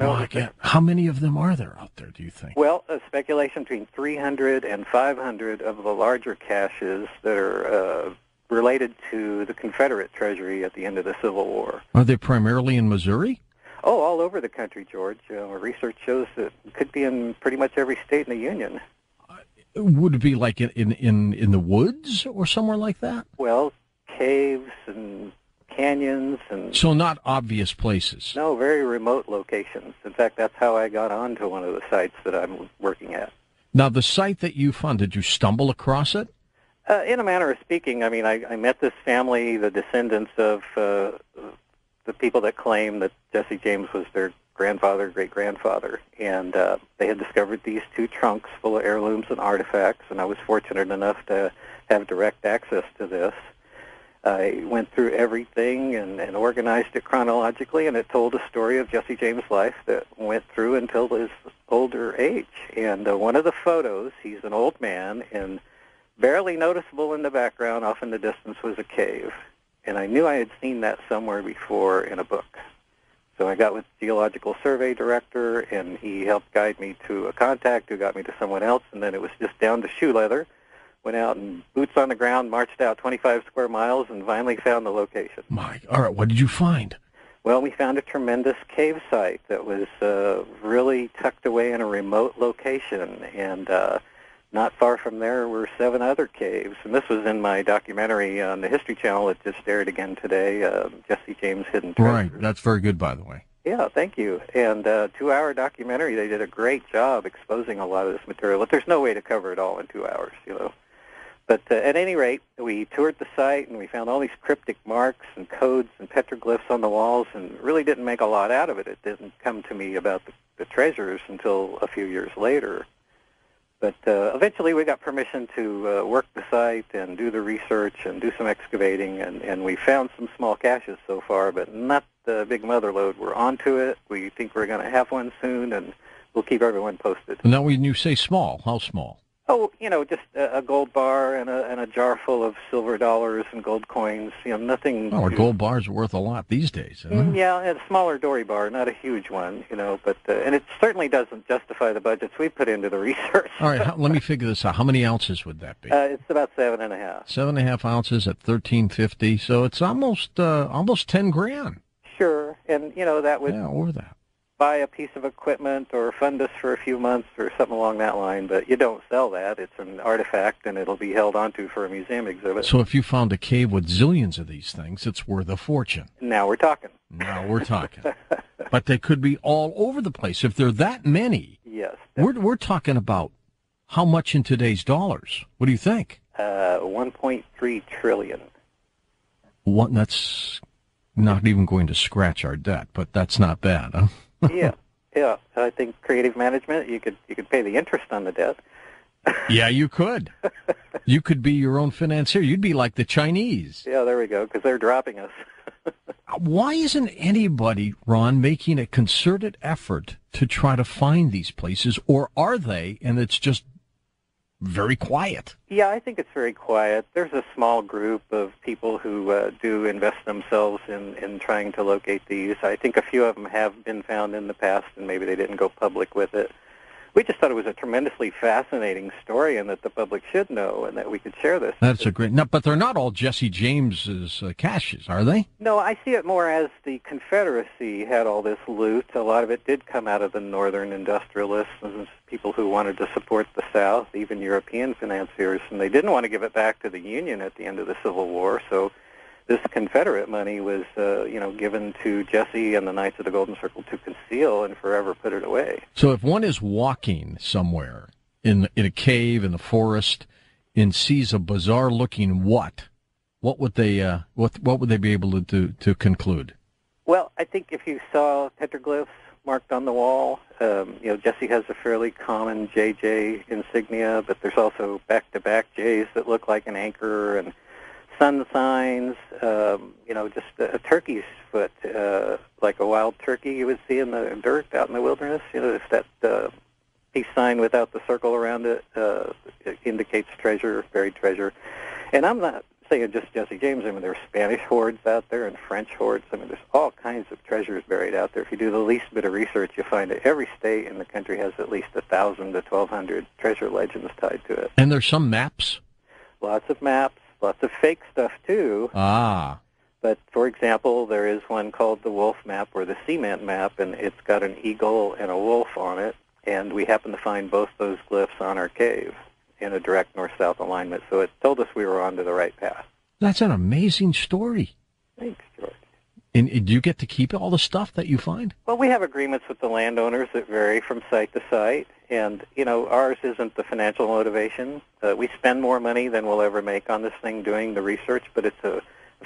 know. Well, how many of them are there out there, do you think? Well, a speculation between 300 and 500 of the larger caches that are related to the Confederate treasury at the end of the Civil War. Are they primarily in Missouri? Oh, all over the country, George. Our research shows that it could be in pretty much every state in the Union. Would it be like in the woods or somewhere like that? Well, caves and canyons and... So not obvious places? No, very remote locations. In fact, that's how I got onto one of the sites that I'm working at. Now, the site that you found, did you stumble across it? In a manner of speaking, I mean, I met this family, the descendants of the people that claim that Jesse James was their grandfather, great-grandfather, and they had discovered these 2 trunks full of heirlooms and artifacts, and I was fortunate enough to have direct access to this. I went through everything and organized it chronologically, and it told a story of Jesse James' life that went through until his older age. And one of the photos, he's an old man, and barely noticeable in the background, off in the distance, was a cave. And I knew I had seen that somewhere before in a book. So I got with the Geological Survey Director, and he helped guide me to a contact who got me to someone else, and then it was just down to shoe leather. Went out and boots on the ground, marched out 25 square miles, and finally found the location. All right, what did you find? Well, we found a tremendous cave site that was really tucked away in a remote location, and not far from there were 7 other caves. And this was in my documentary on the History Channel that just aired again today, Jesse James' Hidden Treasures. Right, that's very good, by the way. Yeah, thank you. And 2-hour documentary, they did a great job exposing a lot of this material, but there's no way to cover it all in 2 hours, you know. But at any rate, we toured the site, and we found all these cryptic marks and codes and petroglyphs on the walls, and really didn't make a lot out of it. It didn't come to me about the treasures until a few years later. But eventually we got permission to work the site and do the research and do some excavating, and we found some small caches so far, but not the big mother lode. We're onto it. We think we're going to have one soon, and we'll keep everyone posted. Now, when you say small, how small? Oh, you know, just a gold bar and a jar full of silver dollars and gold coins. You know, nothing. Oh, a gold bar's worth a lot these days, isn't it? Yeah, and a smaller dory bar, not a huge one, you know. But and it certainly doesn't justify the budgets we put into the research. All right, let me figure this out. How many ounces would that be? It's about 7.5. 7.5 ounces at $13.50, so it's almost 10 grand. Sure, and you know that would or that. Buy a piece of equipment or fund us for a few months or something along that line, but you don't sell that. It's an artifact, and it'll be held onto for a museum exhibit. So if you found a cave with zillions of these things, it's worth a fortune. Now we're talking. But they could be all over the place. If there are that many, yes, we're talking about how much in today's dollars? What do you think? 1.3 trillion. That's not even going to scratch our debt, but that's not bad, huh? Yeah. I think creative management, you could pay the interest on the debt. Yeah, you could. You could be your own financier. You'd be like the Chinese. Yeah, there we go, because they're dropping us. Why isn't anybody, Ron, making a concerted effort to try to find these places, or are they, and it's just very quiet? Yeah, I think it's very quiet. There's a small group of people who do invest themselves in trying to locate these. I think a few of them have been found in the past, and maybe they didn't go public with it. We just thought it was a tremendously fascinating story, and that the public should know, and that we could share this. That's a great... No, but they're not all Jesse James's caches, are they? No, I see it more as the Confederacy had all this loot. A lot of it did come out of the northern industrialists and people who wanted to support the South, even European financiers, and they didn't want to give it back to the Union at the end of the Civil War, so this Confederate money was, given to Jesse and the Knights of the Golden Circle to conceal and forever put it away. So if one is walking somewhere in a cave in the forest and sees a bizarre-looking what would they what would they be able to conclude? Well, I think if you saw petroglyphs marked on the wall, Jesse has a fairly common JJ insignia, but there's also back-to-back J's that look like an anchor, and sun signs, just a turkey's foot, like a wild turkey you would see in the dirt out in the wilderness. If that peace sign without the circle around it, it indicates treasure, buried treasure. And I'm not saying just Jesse James. I mean, there's Spanish hoards out there and French hoards. I mean, there's all kinds of treasures buried out there. If you do the least bit of research, you'll find that every state in the country has at least 1,000 to 1,200 treasure legends tied to it. And there's some maps? Lots of maps, lots of fake stuff, too. Ah. But, for example, there is one called the Wolf Map or the Cement Map, and it's got an eagle and a wolf on it, and we happen to find both those glyphs on our cave in a direct north-south alignment, so it told us we were onto the right path. That's an amazing story. Thanks, George. And do you get to keep all the stuff that you find? Well, we have agreements with the landowners that vary from site to site, and, you know, ours isn't the financial motivation. We spend more money than we'll ever make on this thing doing the research, but it's a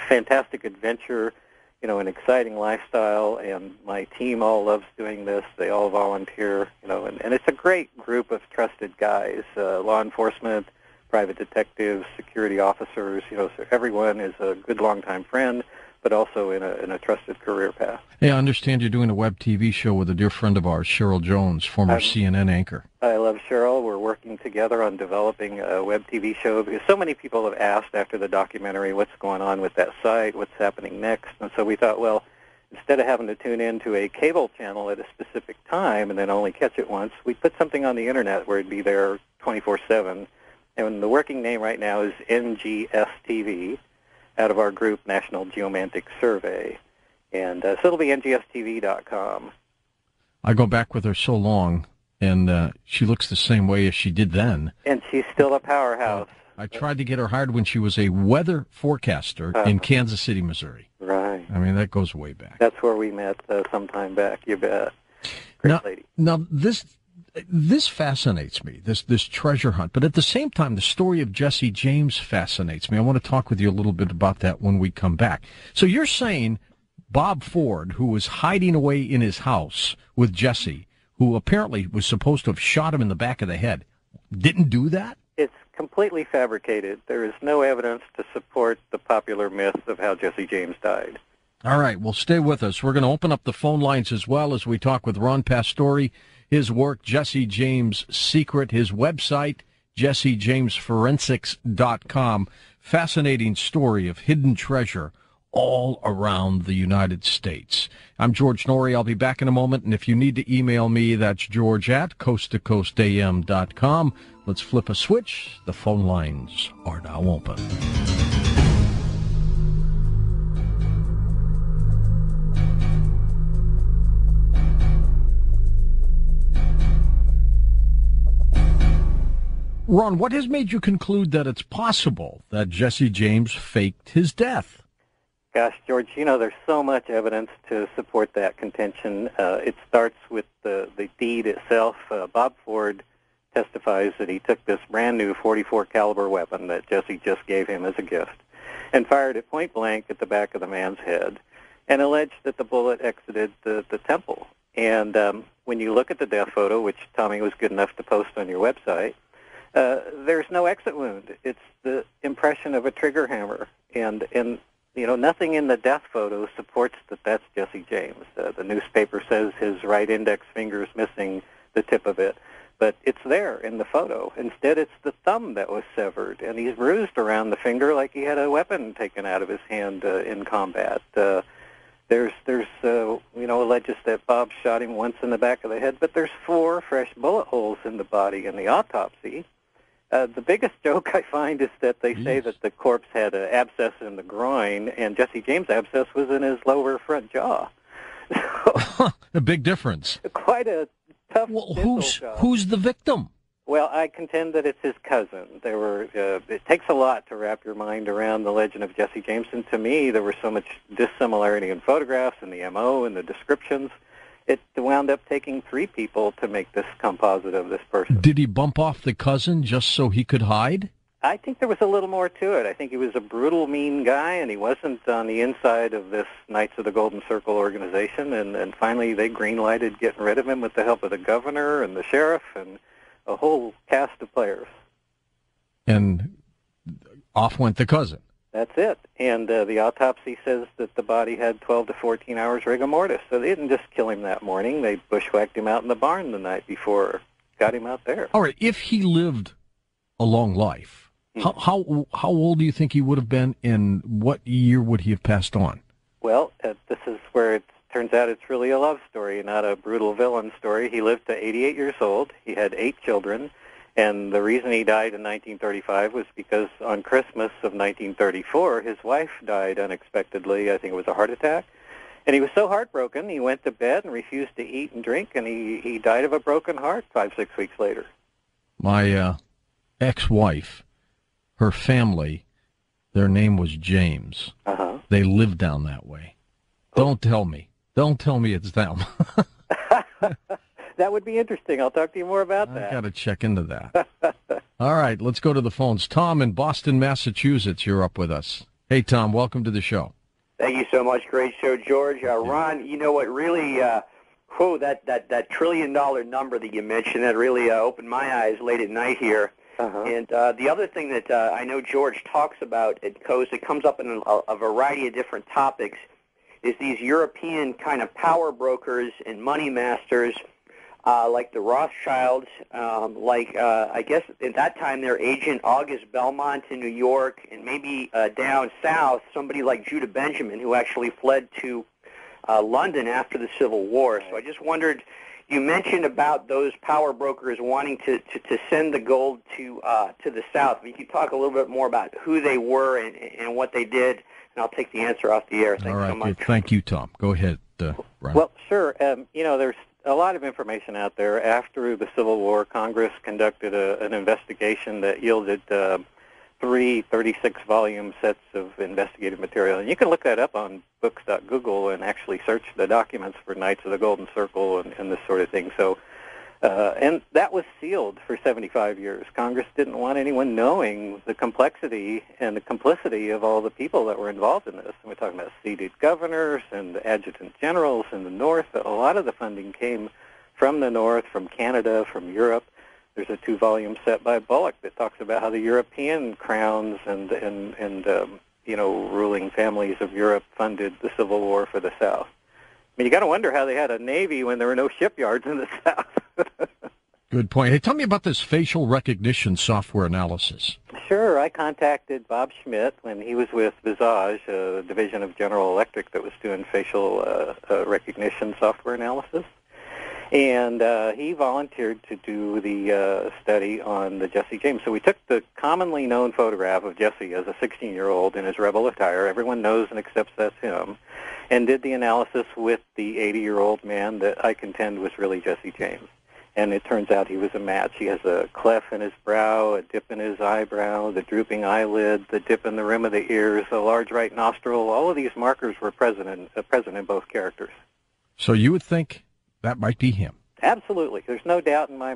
fantastic adventure, you know, an exciting lifestyle, and my team all loves doing this. They all volunteer, you know, and it's a great group of trusted guys, law enforcement, private detectives, security officers, you know, so everyone is a good longtime friend, but also in a trusted career path. Hey, I understand you're doing a web TV show with a dear friend of ours, Cheryl Jones, former CNN anchor. I love Cheryl. We're working together on developing a web TV show because so many people have asked after the documentary what's going on with that site, what's happening next. And so we thought, well, instead of having to tune in to a cable channel at a specific time and then only catch it once, we put something on the Internet where it'd be there 24/7. And the working name right now is NGS-TV, out of our group, National Geomantic Survey. And so it'll be ngstv.com. I go back with her so long, and she looks the same way as she did then. And she's still a powerhouse. I tried to get her hired when she was a weather forecaster in Kansas City, Missouri. Right. I mean, that goes way back. That's where we met some time back, you bet. Great lady. Now, this fascinates me, this treasure hunt. But at the same time, the story of Jesse James fascinates me. I want to talk with you a little bit about that when we come back. So you're saying Bob Ford, who was hiding away in his house with Jesse, who apparently was supposed to have shot him in the back of the head, didn't do that? It's completely fabricated. There is no evidence to support the popular myth of how Jesse James died. All right, well, stay with us. We're going to open up the phone lines as well as we talk with Ron Pastore, his work, Jesse James Secret, his website, JesseJamesForensics.com. Fascinating story of hidden treasure all around the United States. I'm George Norrie. I'll be back in a moment, and if you need to email me, that's George at coasttocoastam.com. Let's flip a switch. The phone lines are now open. Ron, what has made you conclude that it's possible that Jesse James faked his death? Gosh, George, you know, there's so much evidence to support that contention. It starts with the deed itself. Bob Ford testifies that he took this brand new .44 caliber weapon that Jesse just gave him as a gift and fired it point blank at the back of the man's head and alleged that the bullet exited the temple. And when you look at the death photo, which Tommy was good enough to post on your website, there's no exit wound. It's the impression of a trigger hammer. And you know, nothing in the death photo supports that that's Jesse James. The newspaper says his right index finger is missing the tip of it, but it's there in the photo. Instead, it's the thumb that was severed, and he's bruised around the finger like he had a weapon taken out of his hand in combat. There's you know, alleges that Bob shot him once in the back of the head, but there's 4 fresh bullet holes in the body in the autopsy. The biggest joke I find is that they say that the corpse had an abscess in the groin, and Jesse James' abscess was in his lower front jaw. So, a big difference. Quite a tough job. Who's the victim? Well, I contend that it's his cousin. It takes a lot to wrap your mind around the legend of Jesse James, and to me, there was so much dissimilarity in photographs and the M.O. and the descriptions. It wound up taking 3 people to make this composite of this person. Did he bump off the cousin just so he could hide? I think there was a little more to it. I think he was a brutal, mean guy, and he wasn't on the inside of this Knights of the Golden Circle organization. And finally, they green-lighted getting rid of him with the help of the governor and the sheriff and a whole cast of players. And off went the cousin. That's it. And the autopsy says that the body had 12 to 14 hours rigor mortis. So they didn't just kill him that morning. They bushwhacked him out in the barn the night before, got him out there. All right, if he lived a long life, How old do you think he would have been, and what year would he have passed on? Well, this is where it turns out it's really a love story, not a brutal villain story. He lived to 88 years old. He had 8 children, and the reason he died in 1935 was because on Christmas of 1934, his wife died unexpectedly. I think it was a heart attack. And he was so heartbroken, he went to bed and refused to eat and drink, and he died of a broken heart 5-6 weeks later. My ex-wife, her family, their name was James. Uh-huh. They lived down that way. Oh. Don't tell me it's them. That would be interesting. I'll talk to you more about that. I got to check into that. All right, let's go to the phones. Tom in Boston, Massachusetts, you're up with us. Hey, Tom, welcome to the show. Thank you so much. Great show, George. Ron, you know what really, that $1 trillion number that you mentioned, that really opened my eyes late at night here. Uh-huh. And the other thing that I know George talks about, it comes up in a variety of different topics, is these European kind of power brokers and money masters, like the Rothschilds, I guess at that time their agent August Belmont in New York, and maybe down south somebody like Judah Benjamin, who actually fled to London after the Civil War. So I just wondered, you mentioned about those power brokers wanting to send the gold to the south. If you could talk a little bit more about who they were and what they did, and I'll take the answer off the air. Thanks so much. Thank you, Tom. Go ahead, Ron. Well, sure. There's a lot of information out there. After the Civil War, Congress conducted an investigation that yielded 3 36-volume sets of investigative material. And you can look that up on books.google and actually search the documents for Knights of the Golden Circle and this sort of thing. So, and that was sealed for 75 years. Congress didn't want anyone knowing the complexity and the complicity of all the people that were involved in this. And we're talking about seated governors and adjutant generals in the North. A lot of the funding came from the North, from Canada, from Europe. There's a 2-volume set by Bullock that talks about how the European crowns and ruling families of Europe funded the Civil War for the South. I mean, you got to wonder how they had a navy when there were no shipyards in the South. Good point. Hey, tell me about this facial recognition software analysis. Sure. I contacted Bob Schmidt when he was with Visage, a division of General Electric that was doing facial recognition software analysis. And he volunteered to do the study on the Jesse James. So we took the commonly known photograph of Jesse as a 16-year-old in his rebel attire. Everyone knows and accepts that's him. And did the analysis with the 80-year-old man that I contend was really Jesse James. And it turns out he was a match. He has a cleft in his brow, a dip in his eyebrow, the drooping eyelid, the dip in the rim of the ears, a large right nostril. All of these markers were present in both characters. So you would think that might be him? Absolutely. There's no doubt in my